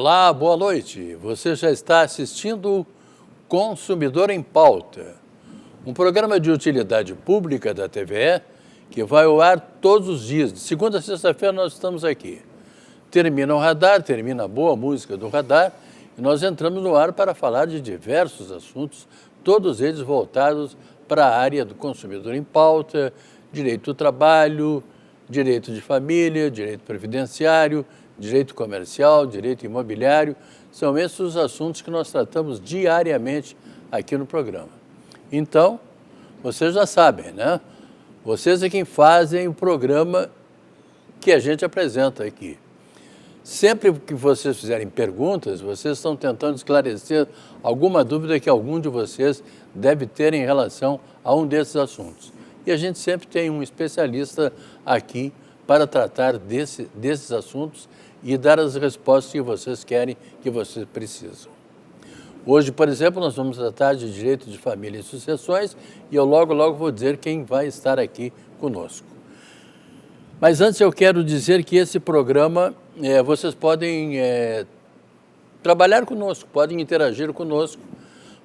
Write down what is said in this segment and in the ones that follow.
Olá, boa noite. Você já está assistindo Consumidor em Pauta, um programa de utilidade pública da TVE que vai ao ar todos os dias. De segunda a sexta-feira nós estamos aqui. Termina o radar, termina a boa música do radar e nós entramos no ar para falar de diversos assuntos, todos eles voltados para a área do consumidor em pauta, direito do trabalho, direito de família, direito previdenciário, direito comercial, direito imobiliário. São esses os assuntos que nós tratamos diariamente aqui no programa. Então, vocês já sabem, né? Vocês é quem fazem o programa que a gente apresenta aqui. Sempre que vocês fizerem perguntas, vocês estão tentando esclarecer alguma dúvida que algum de vocês deve ter em relação a um desses assuntos. E a gente sempre tem um especialista aqui para tratar desses assuntos e dar as respostas que vocês querem, que vocês precisam. Hoje, por exemplo, nós vamos tratar de direito de família e sucessões e eu logo vou dizer quem vai estar aqui conosco. Mas antes eu quero dizer que esse programa, vocês podem trabalhar conosco, podem interagir conosco,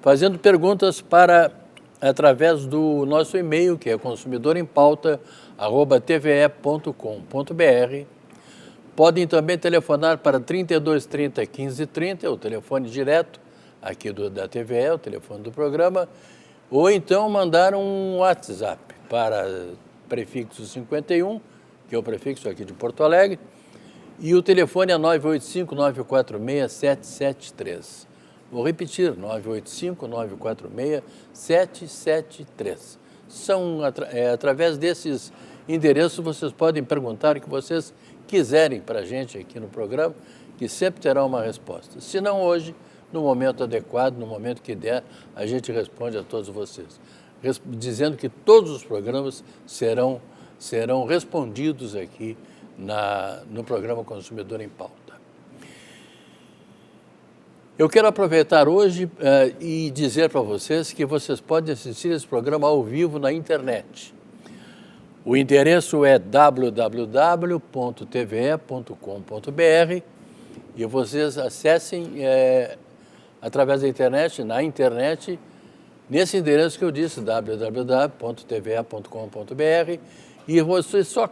fazendo perguntas através do nosso e-mail, que é consumidorempauta@tve.com.br. Podem também telefonar para 3230 1530, o telefone direto aqui da TVE, o telefone do programa, ou então mandar um WhatsApp para prefixo 51, que é o prefixo aqui de Porto Alegre, e o telefone é 985-946-773. Vou repetir, 985-946-773. Através desses endereços vocês podem perguntar o que vocês quiserem para a gente aqui no programa, que sempre terá uma resposta. Se não hoje, no momento adequado, no momento que der, a gente responde a todos vocês, dizendo que todos os programas serão respondidos aqui no programa Consumidor em Pauta. Eu quero aproveitar hoje e dizer para vocês que vocês podem assistir esse programa ao vivo na internet. O endereço é www.tve.com.br e vocês acessem através da internet, na internet, nesse endereço que eu disse, www.tve.com.br, e vocês só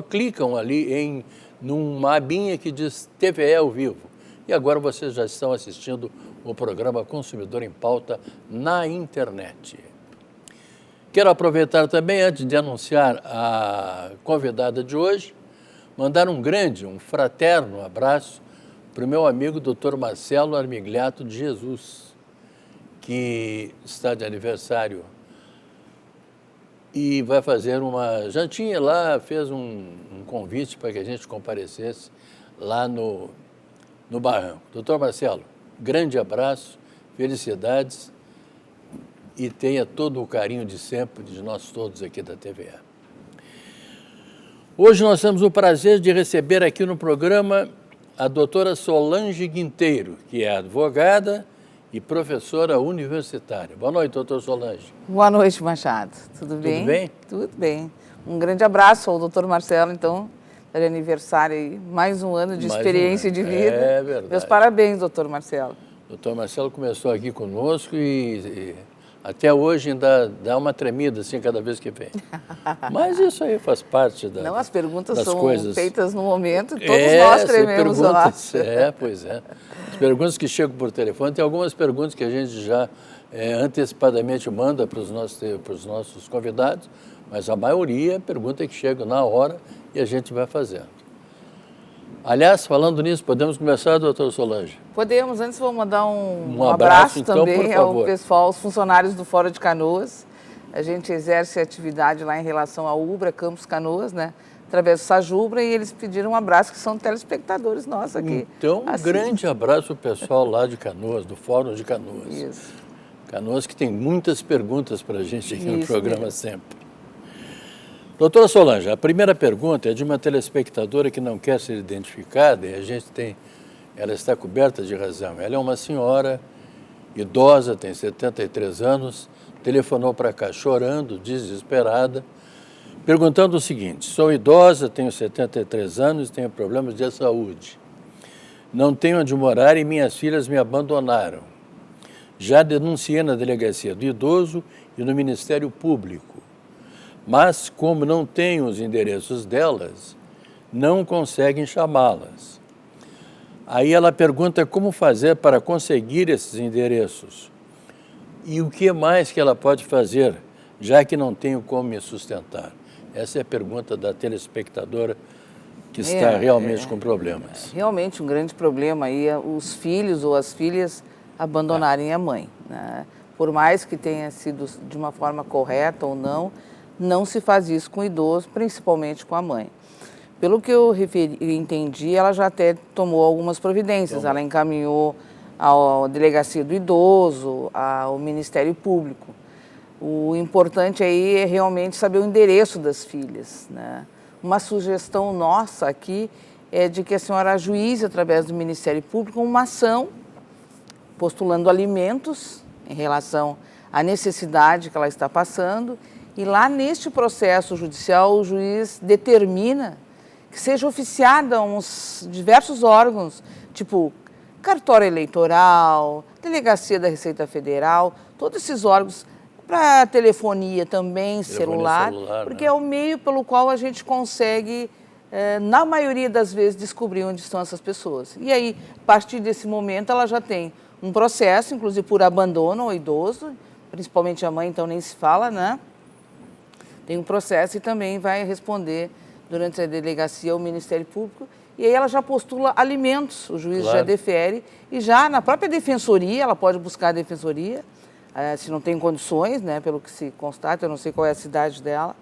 clicam ali numa abinha que diz TVE ao vivo. E agora vocês já estão assistindo o programa Consumidor em Pauta na internet. Quero aproveitar também, antes de anunciar a convidada de hoje, mandar um fraterno abraço para o meu amigo Dr. Marcelo Armigliato de Jesus, que está de aniversário e vai fazer uma jantinha lá, fez um convite para que a gente comparecesse lá no Barranco. Doutor Marcelo, grande abraço, felicidades e tenha todo o carinho de sempre de nós todos aqui da TVE. Hoje nós temos o prazer de receber aqui no programa a doutora Solange Guinteiro, que é advogada e professora universitária. Boa noite, doutor Solange. Boa noite, Machado. Tudo bem? Tudo bem? Tudo bem. Um grande abraço ao doutor Marcelo, então, de aniversário aí, mais um ano de experiência de vida. É verdade. Meus parabéns, doutor Marcelo. Doutor Marcelo começou aqui conosco e até hoje ainda dá uma tremida assim cada vez que vem. Mas isso aí faz parte Não, as perguntas das são coisas. feitas no momento e todos nós trememos lá. Pois é. As perguntas que chegam por telefone, tem algumas perguntas que a gente já antecipadamente manda para os nossos convidados, mas a maioria é pergunta que chega na hora e a gente vai fazendo. Aliás, falando nisso, podemos começar, doutor Solange? Podemos. Antes vou mandar um abraço então, também ao pessoal, aos funcionários do Fórum de Canoas. A gente exerce atividade lá em relação à Ubra, Campos Canoas, né? Através do Sajubra, e eles pediram um abraço, que são telespectadores nossos aqui. Então, um grande abraço ao pessoal lá de Canoas, do Fórum de Canoas. Isso. Canoas que tem muitas perguntas para a gente aqui no programa sempre. Doutora Solange, a primeira pergunta é de uma telespectadora que não quer ser identificada e ela está coberta de razão. Ela é uma senhora idosa, tem 73 anos, telefonou para cá chorando, desesperada, perguntando o seguinte: sou idosa, tenho 73 anos e tenho problemas de saúde. Não tenho onde morar e minhas filhas me abandonaram. Já denunciei na Delegacia do Idoso e no Ministério Público. Mas, como não tenho os endereços delas, não conseguem chamá-las. Aí ela pergunta como fazer para conseguir esses endereços. E o que mais que ela pode fazer, já que não tenho como me sustentar? Essa é a pergunta da telespectadora que está realmente com problemas. Realmente um grande problema aí é os filhos ou as filhas abandonarem a mãe, né? Por mais que tenha sido de uma forma correta ou não, não se faz isso com o idoso, principalmente com a mãe. Pelo que eu entendi, ela já até tomou algumas providências. Ela encaminhou à Delegacia do Idoso, ao Ministério Público. O importante aí é realmente saber o endereço das filhas, né? Uma sugestão nossa aqui é de que a senhora ajuize, através do Ministério Público, uma ação postulando alimentos em relação à necessidade que ela está passando. E lá neste processo judicial, o juiz determina que seja oficiada a uns diversos órgãos, tipo cartório eleitoral, Delegacia da Receita Federal, todos esses órgãos, para telefonia também, celular, porque é o meio pelo qual a gente consegue, na maioria das vezes, descobrir onde estão essas pessoas. E aí, a partir desse momento, ela já tem um processo, inclusive por abandono ao idoso, principalmente a mãe, então nem se fala, né? Tem um processo e também vai responder durante a delegacia ao Ministério Público. E aí ela já postula alimentos, o juiz já defere, e já na própria defensoria, ela pode buscar a defensoria, se não tem condições, né, pelo que se constata, eu não sei qual é a cidade dela,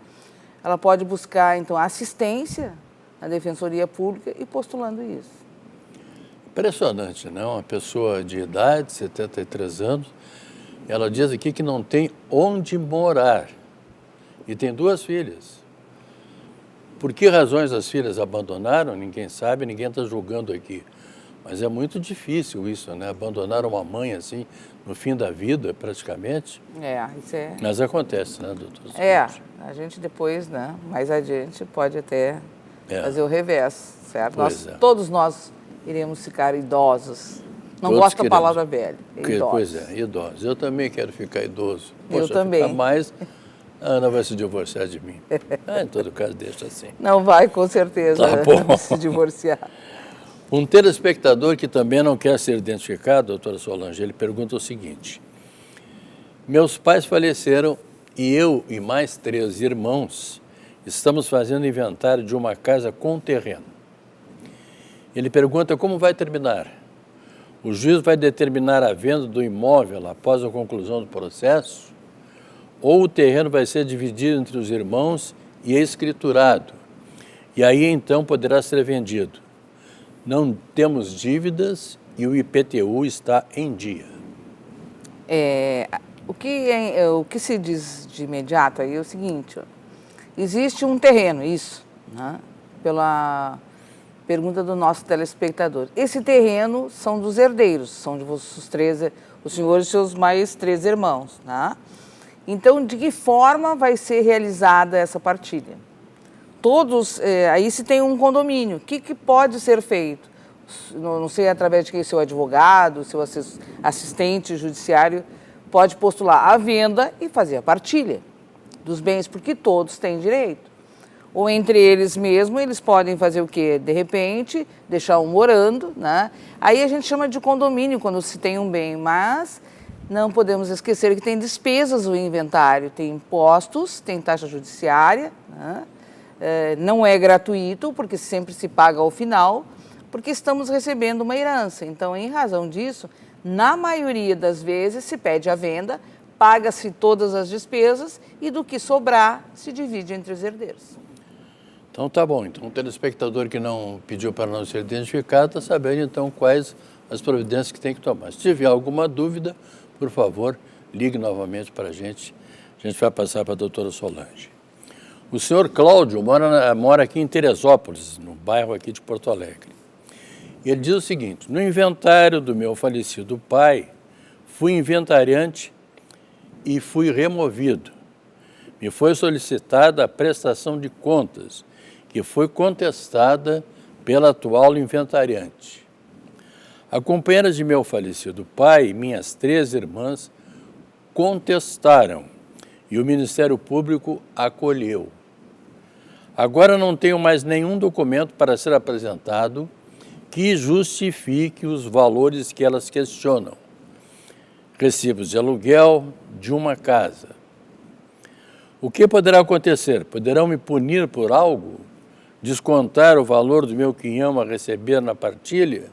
ela pode buscar, então, assistência na Defensoria Pública e postulando isso. Impressionante, né? Uma pessoa de idade, 73 anos, ela diz aqui que não tem onde morar e tem 2 filhas. Por que razões as filhas abandonaram, ninguém sabe, ninguém está julgando aqui. Mas é muito difícil isso, né? Abandonar uma mãe assim, no fim da vida, praticamente. Isso é... Mas acontece, né, doutor? A gente depois, né, mais adiante, pode até fazer o revés, certo? Todos nós iremos ficar idosos. Não gosto da palavra velho, idosos. Pois é, idosos. Eu também quero ficar idoso. Eu também. Ficar mais, a Ana vai se divorciar de mim. Em todo caso, deixa assim. Não vai, com certeza, tá bom. Se divorciar. Um telespectador que também não quer ser identificado, doutora Solange, ele pergunta o seguinte: meus pais faleceram e eu e mais 3 irmãos estamos fazendo inventário de uma casa com terreno. Ele pergunta como vai terminar. O juiz vai determinar a venda do imóvel após a conclusão do processo? Ou o terreno vai ser dividido entre os irmãos e escriturado? E aí então poderá ser vendido. Não temos dívidas e o IPTU está em dia. O que se diz de imediato aí é o seguinte: existe um terreno, isso, né? Pela pergunta do nosso telespectador. Esse terreno são dos herdeiros, são de os senhores e seus mais 3 irmãos, né? Então, de que forma vai ser realizada essa partilha? Aí se tem um condomínio, o que pode ser feito? Não sei através de quem, seu advogado, seu assistente judiciário pode postular a venda e fazer a partilha dos bens, porque todos têm direito. Ou entre eles mesmos, eles podem fazer o quê? De repente, deixar um morando, né? Aí a gente chama de condomínio quando se tem um bem, mas não podemos esquecer que tem despesas o inventário, tem impostos, tem taxa judiciária, né? Não é gratuito, porque sempre se paga ao final, porque estamos recebendo uma herança. Então, em razão disso, na maioria das vezes se pede a venda, paga-se todas as despesas e do que sobrar se divide entre os herdeiros. Então tá bom, então o telespectador que não pediu para não ser identificado está sabendo então quais as providências que tem que tomar. Se tiver alguma dúvida, por favor, ligue novamente para a gente vai passar para a doutora Solange. O senhor Cláudio mora aqui em Teresópolis, no bairro aqui de Porto Alegre. E ele diz o seguinte: no inventário do meu falecido pai, fui inventariante e fui removido. Me foi solicitada a prestação de contas, que foi contestada pela atual inventariante. A companheira de meu falecido pai e minhas 3 irmãs contestaram e o Ministério Público acolheu. Agora não tenho mais nenhum documento para ser apresentado que justifique os valores que elas questionam. Recibos de aluguel de uma casa. O que poderá acontecer? Poderão me punir por algo? Descontar o valor do meu quinhão a receber na partilha?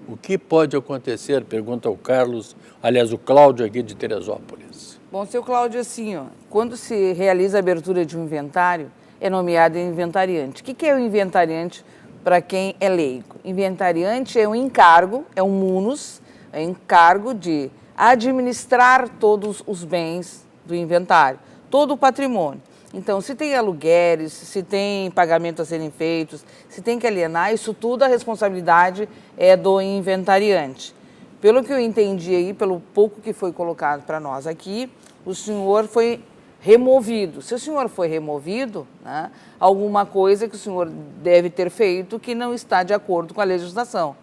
O que pode acontecer? Pergunta o Carlos, aliás, o Cláudio aqui de Teresópolis. Bom, seu Cláudio, assim, ó, quando se realiza a abertura de um inventário, é nomeado inventariante. O que é o inventariante para quem é leigo? Inventariante é um encargo, é um munus, é um encargo de administrar todos os bens do inventário, todo o patrimônio. Então, se tem aluguéis, se tem pagamentos a serem feitos, se tem que alienar, isso tudo a responsabilidade é do inventariante. Pelo que eu entendi aí, pelo pouco que foi colocado para nós aqui, o senhor foi removido. Se o senhor foi removido, né, alguma coisa que o senhor deve ter feito que não está de acordo com a legislação.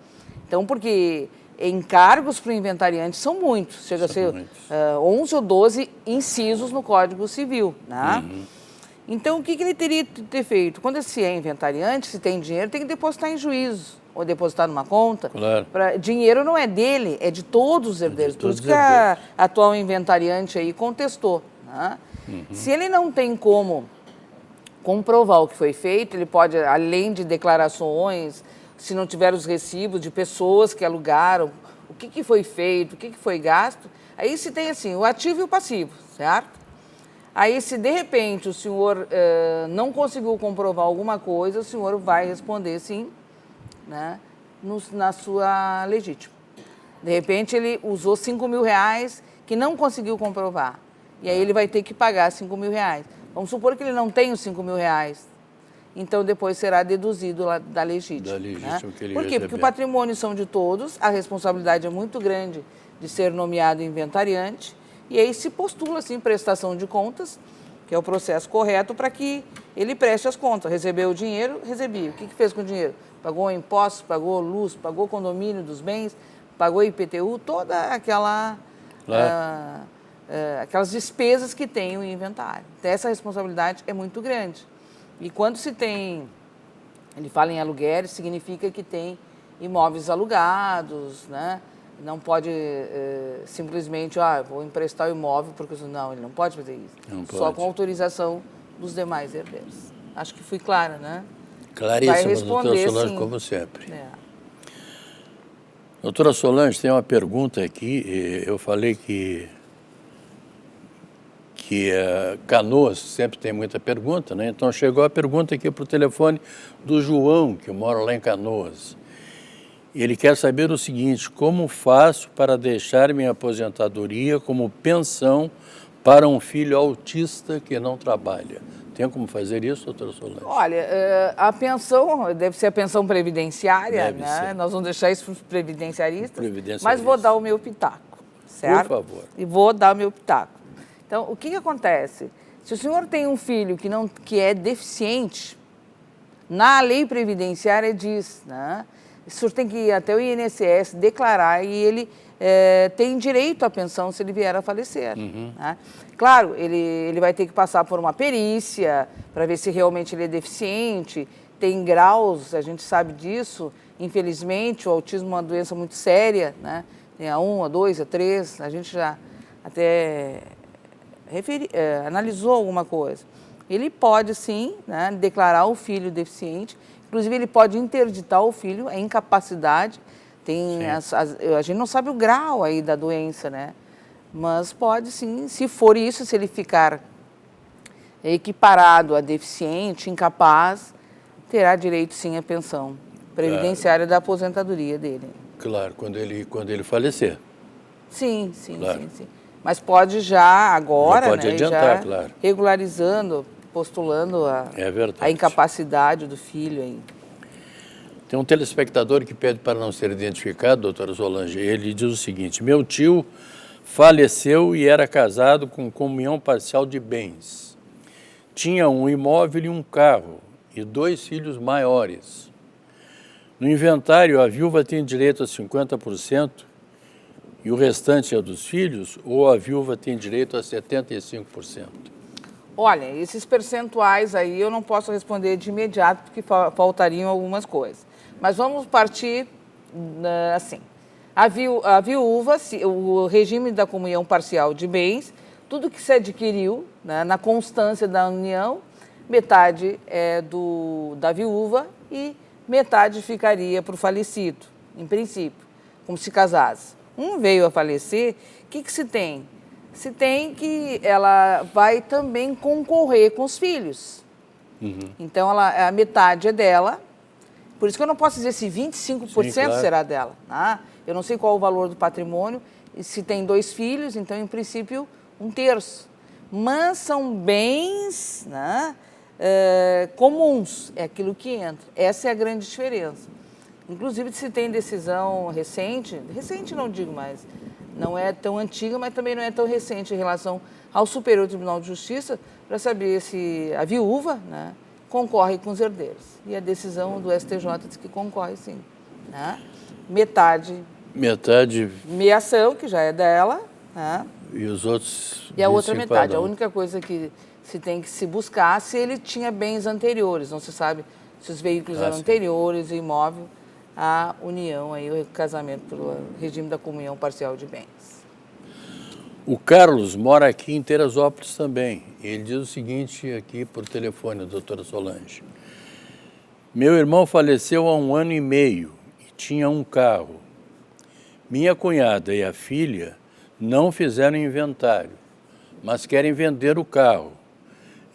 Então, porque encargos para o inventariante são muitos, chega a ser 11 ou 12 incisos no Código Civil. Né? Então, o que ele teria que ter feito? Quando se é inventariante, se tem dinheiro, tem que depositar em juízo ou depositar numa conta. Claro. Dinheiro não é dele, é de todos os herdeiros. Por isso que a atual inventariante aí contestou. Né? Se ele não tem como comprovar o que foi feito, ele pode, além de declarações, se não tiver os recibos de pessoas que alugaram, o que foi feito, o que foi gasto, aí se tem assim, o ativo e o passivo, certo? Aí se de repente o senhor não conseguiu comprovar alguma coisa, o senhor vai responder sim, né, na sua legítima. De repente ele usou 5 mil reais que não conseguiu comprovar. E aí ele vai ter que pagar 5 mil reais. Vamos supor que ele não tem os 5 mil reais. Então, depois será deduzido da legítima. Da legítima, né? Que ele Por quê? Porque o patrimônio são de todos, a responsabilidade é muito grande de ser nomeado inventariante, e aí se postula, assim, prestação de contas, que é o processo correto para que ele preste as contas. Recebeu o dinheiro, recebia. O que fez com o dinheiro? Pagou impostos, pagou luz, pagou condomínio dos bens, pagou IPTU, toda aquela... aquelas despesas que tem o inventário. Então, essa responsabilidade é muito grande. E quando se tem, ele fala em aluguéis, significa que tem imóveis alugados, né? Não pode simplesmente, vou emprestar o imóvel, porque não, ele não pode fazer isso. Não Só pode. com autorização dos demais herdeiros. Acho que fui clara, né? Claríssima, doutora Solange, como sempre. Doutora Solange, tem uma pergunta aqui, eu falei que Canoas sempre tem muita pergunta, né? Então chegou a pergunta aqui para o telefone do João, que mora lá em Canoas. Ele quer saber o seguinte: como faço para deixar minha aposentadoria como pensão para um filho autista que não trabalha? Tem como fazer isso, doutora Solange? Olha, a pensão deve ser a pensão previdenciária, Deve né? ser. Nós vamos deixar isso para os previdenciaristas, mas vou dar o meu pitaco, certo? Por favor. E vou dar o meu pitaco. Então, o que acontece? Se o senhor tem um filho que é deficiente, na lei previdenciária diz, né? O senhor tem que ir até o INSS declarar e ele tem direito à pensão se ele vier a falecer. Né? Claro, ele vai ter que passar por uma perícia para ver se realmente ele é deficiente, tem graus, a gente sabe disso. Infelizmente, o autismo é uma doença muito séria, né? Tem A1, A2, A3, a gente já até... analisou alguma coisa. Ele pode, sim, né, declarar o filho deficiente, inclusive ele pode interditar o filho, a incapacidade, a gente não sabe o grau aí da doença, né? Mas pode, sim, se for isso, se ele ficar equiparado a deficiente, incapaz, terá direito, sim, à pensão previdenciária da aposentadoria dele. Claro, quando ele falecer. Sim, Claro. sim. Mas pode já agora, já pode né, adiantar, já claro. regularizando, postulando a incapacidade do filho aí. Tem um telespectador que pede para não ser identificado, doutora Solange. Ele diz o seguinte: meu tio faleceu e era casado com comunhão parcial de bens. Tinha um imóvel e um carro e 2 filhos maiores. No inventário, a viúva tem direito a 50% e o restante é dos filhos, ou a viúva tem direito a 75%? Olha, esses percentuais aí eu não posso responder de imediato, porque faltariam algumas coisas. Mas vamos partir assim. A viúva, o regime da comunhão parcial de bens, tudo que se adquiriu, né, na constância da união, metade é da viúva e metade ficaria para o falecido, em princípio, como se casasse. Um veio a falecer, o que se tem? Se tem que ela vai também concorrer com os filhos. Então, a metade é dela. Por isso que eu não posso dizer se 25% Sim, claro. será dela. Né? Eu não sei qual o valor do patrimônio. E se tem 2 filhos, então, em princípio, 1/3. Mas são bens, né, comuns. É aquilo que entra. Essa é a grande diferença. Inclusive, se tem decisão recente não digo mais, não é tão antiga, mas também não é tão recente em relação ao Superior Tribunal de Justiça, para saber se a viúva, né, concorre com os herdeiros. E a decisão do STJ diz que concorre, sim. Né? Metade. Meação, que já é dela. Né? E os outros... E a outra metade. A única coisa que se tem que se buscar se ele tinha bens anteriores. Não se sabe se os veículos eram anteriores, o imóvel, a união, aí, o casamento pelo regime da comunhão parcial de bens. O Carlos mora aqui em Teresópolis também. Ele diz o seguinte aqui por telefone, doutora Solange. Meu irmão faleceu há 1 ano e meio e tinha um carro. Minha cunhada e a filha não fizeram inventário, mas querem vender o carro.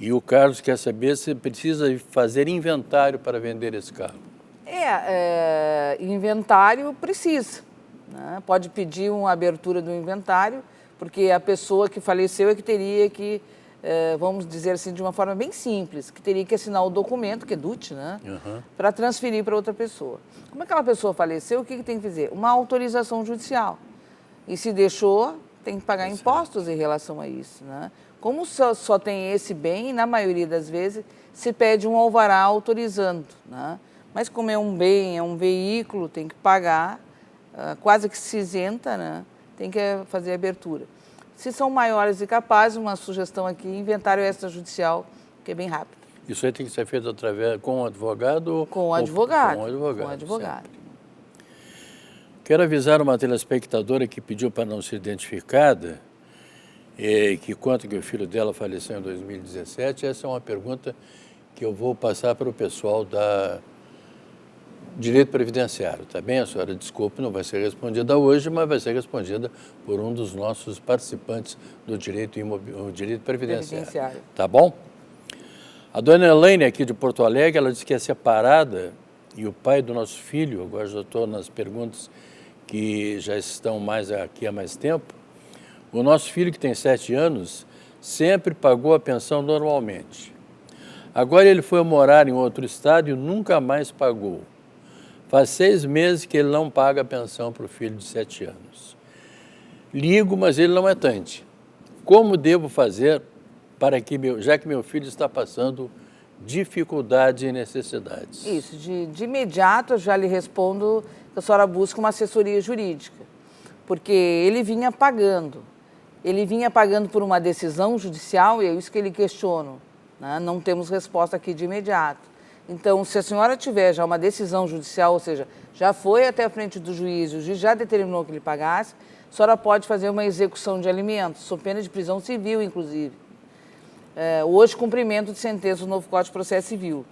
E o Carlos quer saber se precisa fazer inventário para vender esse carro. Inventário precisa. Né? Pode pedir uma abertura do inventário, porque a pessoa que faleceu é que teria que, vamos dizer assim, de uma forma bem simples, que teria que assinar o documento, que é DUT, né? Para transferir para outra pessoa. Como aquela pessoa faleceu, o que tem que fazer? Uma autorização judicial. E se deixou, tem que pagar impostos em relação a isso. Né? Como só tem esse bem, na maioria das vezes, se pede um alvará autorizando. Né? Mas como é um bem, é um veículo, tem que pagar, quase que se isenta, né? Tem que fazer a abertura. Se são maiores e capazes, uma sugestão aqui, inventário extrajudicial, que é bem rápido. Isso aí tem que ser feito com o advogado? Com o advogado. Com o advogado. Com o advogado. Quero avisar uma telespectadora que pediu para não ser identificada, que conta que o filho dela faleceu em 2017. Essa é uma pergunta que eu vou passar para o pessoal da Direito Previdenciário, tá bem? A senhora, desculpe, não vai ser respondida hoje, mas vai ser respondida por um dos nossos participantes do Direito Previdenciário. Tá bom? A dona Elaine, aqui de Porto Alegre, ela disse que é separada e o pai do nosso filho, agora já estou nas perguntas que já estão aqui há mais tempo, o nosso filho, que tem 7 anos, sempre pagou a pensão normalmente. Agora ele foi morar em outro estado e nunca mais pagou. Faz 6 meses que ele não paga a pensão para o filho de 7 anos. Ligo, mas ele não atende. Como devo fazer para que, já que meu filho está passando dificuldades e necessidades? Isso, de imediato eu já lhe respondo que a senhora busca uma assessoria jurídica, porque ele vinha pagando por uma decisão judicial e é isso que ele questiona, né? Não temos resposta aqui de imediato. Então, se a senhora tiver já uma decisão judicial, ou seja, já foi até a frente do juiz, o juiz já determinou que ele pagasse, a senhora pode fazer uma execução de alimentos, sob pena de prisão civil, inclusive. Hoje, cumprimento de sentença do novo Código de Processo Civil.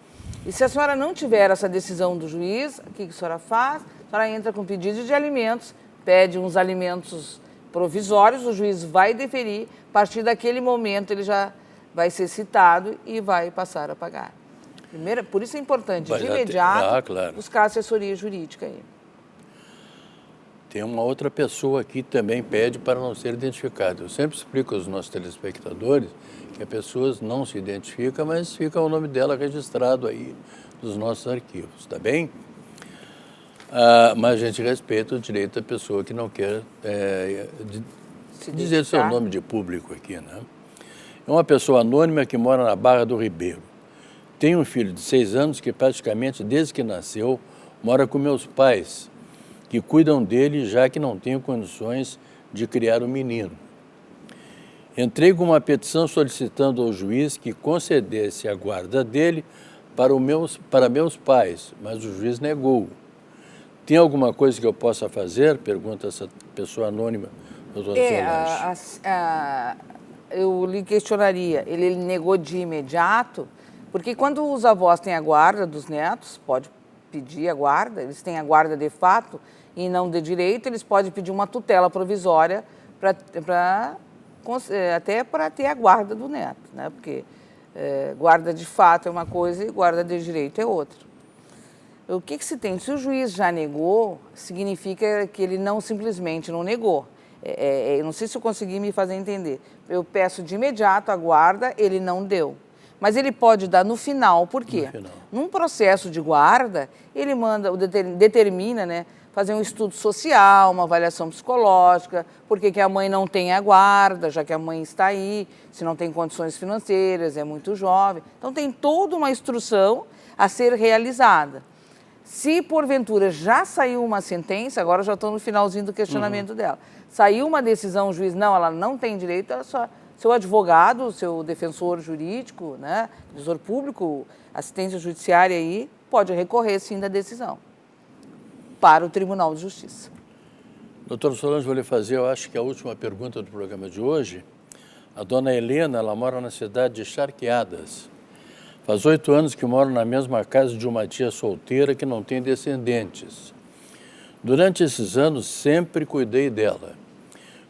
E se a senhora não tiver essa decisão do juiz, o que a senhora faz? A senhora entra com pedido de alimentos, pede uns alimentos provisórios, o juiz vai deferir, a partir daquele momento ele já vai ser citado e vai passar a pagar. Por isso é importante, de imediato, claro, buscar assessoria jurídica aí. Tem uma outra pessoa aqui que também pede para não ser identificada. Eu sempre explico aos nossos telespectadores que a pessoa não se identifica, mas fica o nome dela registrado aí nos nossos arquivos, tá bem? Mas a gente respeita o direito da pessoa que não quer dizer seu nome de público aqui, né? É uma pessoa anônima que mora na Barra do Ribeiro. Tem um filho de 6 anos que praticamente desde que nasceu mora com meus pais, que cuidam dele já que não tenho condições de criar um menino. Entrei com uma petição solicitando ao juiz que concedesse a guarda dele para meus pais, mas o juiz negou. Tem alguma coisa que eu possa fazer? Pergunta essa pessoa anônima, doutora Solange. Eu lhe questionaria, ele negou de imediato, porque quando os avós têm a guarda dos netos, pode pedir a guarda, eles têm a guarda de fato e não de direito, eles podem pedir uma tutela provisória até para ter a guarda do neto, né? Porque guarda de fato é uma coisa e guarda de direito é outra. O que se tem? Se o juiz já negou, significa que ele não simplesmente não negou. Eu não sei se eu consegui me fazer entender. Eu peço de imediato a guarda, ele não deu. Mas ele pode dar no final, por quê? Num processo de guarda, ele determina, né, fazer um estudo social, uma avaliação psicológica, por que a mãe não tem a guarda, já que a mãe está aí, se não tem condições financeiras, é muito jovem. Então tem toda uma instrução a ser realizada. Se porventura já saiu uma sentença, agora eu já estou no finalzinho do questionamento dela, saiu uma decisão, o juiz, não, ela não tem direito, ela só... Seu advogado, seu defensor jurídico, né, defensor público, assistência judiciária aí, pode recorrer sim da decisão para o Tribunal de Justiça. Doutora Solange, vou lhe fazer, eu acho que a última pergunta do programa de hoje. A dona Helena, ela mora na cidade de Charqueadas. Faz 8 anos que mora na mesma casa de uma tia solteira que não tem descendentes. Durante esses anos, sempre cuidei dela.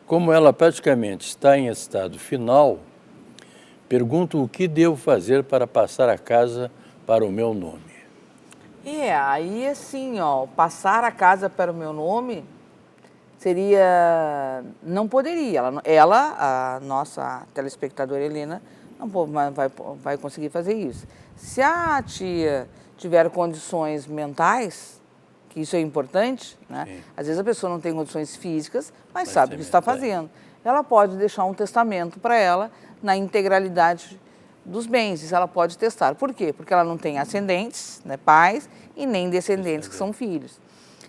Como ela praticamente está em estado final, pergunto o que devo fazer para passar a casa para o meu nome. Aí assim, passar a casa para o meu nome seria... Não poderia. Ela, a nossa telespectadora Helena, não vai conseguir fazer isso. Se a tia tiver condições mentais, que isso é importante, né? Sim. Às vezes a pessoa não tem condições físicas, mas sabe o que está fazendo. Ela pode deixar um testamento para ela na integralidade dos bens, isso ela pode testar. Por quê? Porque ela não tem ascendentes, né, pais, e nem descendentes que são filhos.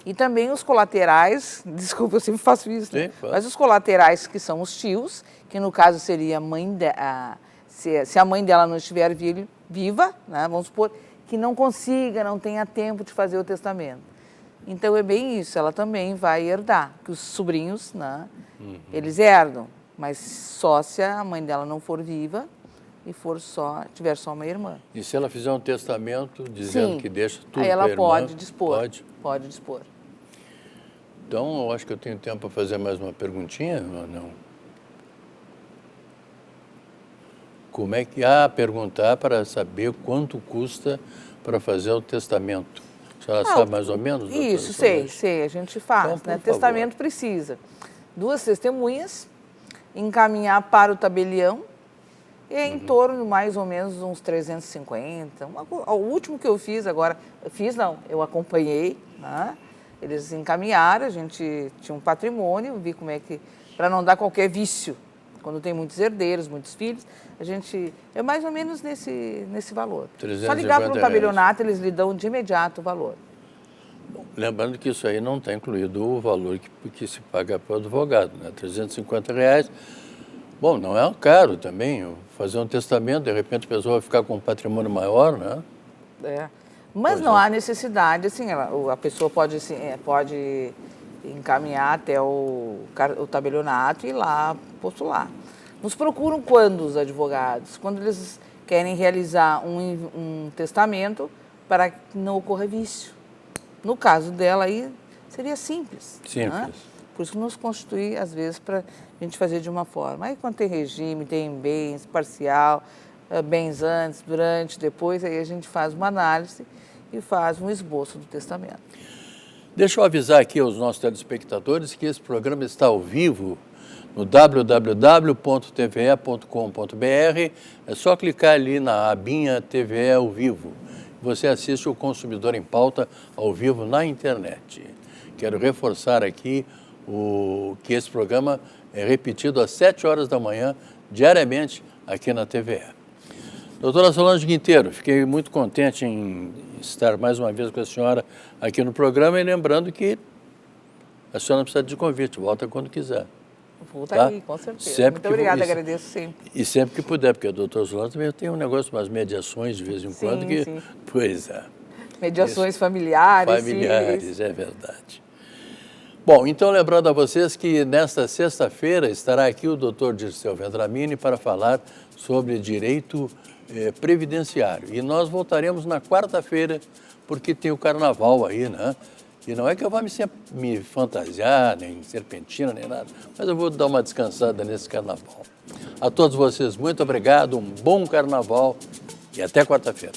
E também os colaterais, desculpa, eu sempre faço isso, né? Mas os colaterais que são os tios, que no caso seria a mãe se a mãe dela não estiver viva, né, vamos supor, que não consiga, não tenha tempo de fazer o testamento. Então é bem isso, ela também vai herdar, que os sobrinhos, né, eles herdam, mas só se a mãe dela não for viva e tiver só uma irmã. E se ela fizer um testamento dizendo que deixa tudo para a irmã? Aí ela pode dispor. Pode dispor. Então, eu acho que eu tenho tempo para fazer mais uma perguntinha, ou não? Como é que... perguntar para saber quanto custa para fazer o testamento. A senhora sabe mais ou menos? Isso, sei, a gente faz, então, né? Testamento precisa 2 testemunhas, encaminhar para o tabelião, e é em torno de mais ou menos uns 350. O último que eu fiz agora, eu acompanhei, né? Eles encaminharam, a gente tinha um patrimônio, vi como é que, para não dar qualquer vício, quando tem muitos herdeiros, muitos filhos, a gente, é mais ou menos nesse valor. Só ligar para um tabelionato, eles lhe dão de imediato o valor. Bom, lembrando que isso aí não está incluído o valor que se paga para o advogado, né? R$350. Bom, não é caro também, fazer um testamento, de repente a pessoa vai ficar com um patrimônio maior, né? Mas não há necessidade, assim, a pessoa pode encaminhar até o tabelionato e ir lá postular. Nos procuram quando os advogados? Quando eles querem realizar um testamento para que não ocorra vício. No caso dela aí, seria simples. Né? Por isso que nos constitui, às vezes, para a gente fazer de uma forma. Aí quando tem regime, tem bens, parcial, bens antes, durante, depois, aí a gente faz uma análise e faz um esboço do testamento. Deixa eu avisar aqui aos nossos telespectadores que esse programa está ao vivo no www.tve.com.br. É só clicar ali na abinha TVE ao vivo. Você assiste o Consumidor em Pauta ao vivo na internet. Quero reforçar aqui que esse programa é repetido às 7 horas da manhã, diariamente, aqui na TVE. Doutora Solange Quinteiro, fiquei muito contente em estar mais uma vez com a senhora aqui no programa e lembrando que a senhora não precisa de convite, volta quando quiser. Vou estar aí, com certeza. Sempre muito que obrigada, agradeço sempre. E sempre que puder, porque a doutora Solange também tem um negócio, umas mediações de vez em quando que... Sim. Pois é. Mediações familiares. Familiares, é verdade. Bom, então lembrando a vocês que nesta sexta-feira estará aqui o doutor Dirceu Vendramini para falar sobre direito previdenciário. E nós voltaremos na quarta-feira, porque tem o carnaval aí, né? E não é que eu vá me fantasiar, nem serpentina, nem nada, mas eu vou dar uma descansada nesse carnaval. A todos vocês, muito obrigado, um bom carnaval e até quarta-feira.